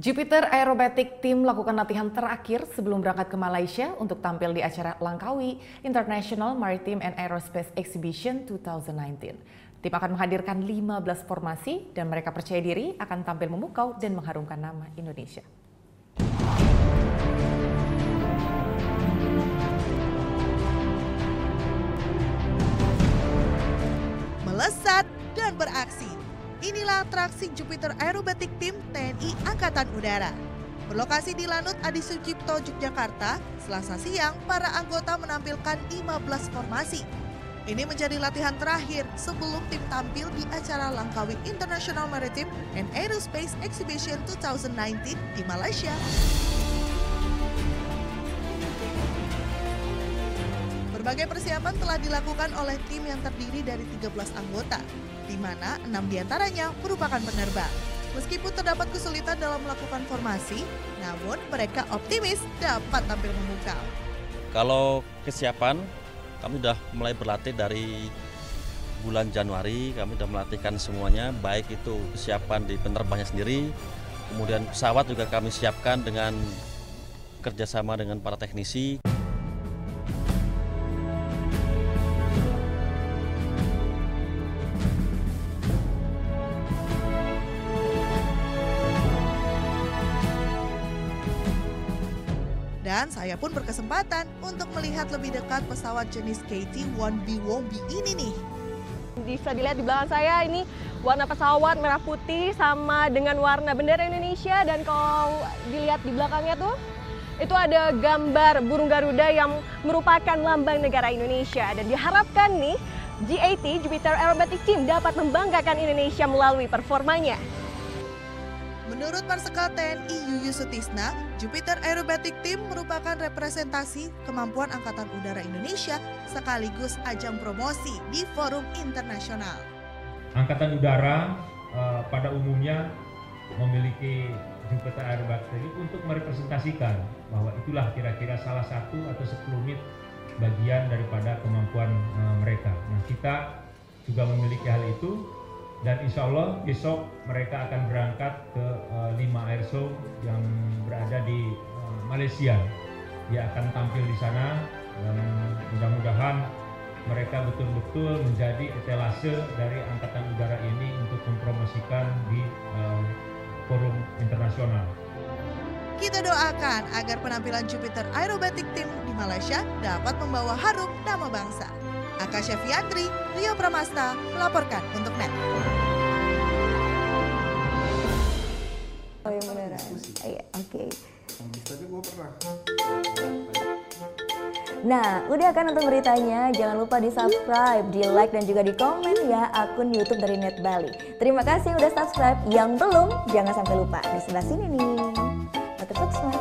Jupiter Aerobatic Team melakukan latihan terakhir sebelum berangkat ke Malaysia untuk tampil di acara Langkawi International Maritime and Aerospace Exhibition 2019. Tim akan menghadirkan 15 formasi dan mereka percaya diri akan tampil memukau dan mengharumkan nama Indonesia. Melesat dan beraksi. Inilah atraksi Jupiter Aerobatic Team TNI Angkatan Udara. Berlokasi di Lanut Adi Sucipto, Yogyakarta, Selasa siang para anggota menampilkan 15 formasi. Ini menjadi latihan terakhir sebelum tim tampil di acara Langkawi International Maritime and Aerospace Exhibition 2019 di Malaysia. Berbagai persiapan telah dilakukan oleh tim yang terdiri dari 13 anggota, di mana 6 diantaranya merupakan penerbang. Meskipun terdapat kesulitan dalam melakukan formasi, namun mereka optimis dapat tampil memukau. Kalau kesiapan, kami sudah mulai berlatih dari bulan Januari, kami sudah melatihkan semuanya, baik itu kesiapan di penerbangnya sendiri, kemudian pesawat juga kami siapkan dengan kerjasama dengan para teknisi. Dan saya pun berkesempatan untuk melihat lebih dekat pesawat jenis KT-1B Wombi ini nih. Bisa dilihat di belakang saya ini warna pesawat merah putih sama dengan warna bendera Indonesia, dan kalau dilihat di belakangnya tuh itu ada gambar burung Garuda yang merupakan lambang negara Indonesia, dan diharapkan nih JAT Jupiter Aerobatic Team dapat membanggakan Indonesia melalui performanya. Menurut Marsikal TNI Yuyus Sutisna, Jupiter Aerobatic Team merupakan representasi kemampuan Angkatan Udara Indonesia sekaligus ajang promosi di forum internasional. Angkatan Udara pada umumnya memiliki Jupiter Aerobatic Team untuk merepresentasikan bahwa itulah kira-kira salah satu atau sekelumit bagian daripada kemampuan mereka. Nah, kita juga memiliki hal itu. Dan insya Allah besok mereka akan berangkat ke 5 airshow yang berada di Malaysia. Dia akan tampil di sana dan mudah-mudahan mereka betul-betul menjadi etalase dari Angkatan Udara ini untuk mempromosikan di forum internasional. Kita doakan agar penampilan Jupiter Aerobatic Team di Malaysia dapat membawa harum nama bangsa. Akasha Fiandri, Rio Pramasta melaporkan untuk NET. Oh yang beneran? Iya, oke. Tapi gue pernah. Nah, udah kan nonton beritanya? Jangan lupa di-subscribe, di-like, dan juga di-komen ya akun YouTube dari Net Bali. Terima kasih udah subscribe. Yang belum, jangan sampai lupa. Di sebelah sini nih. Notifikasi.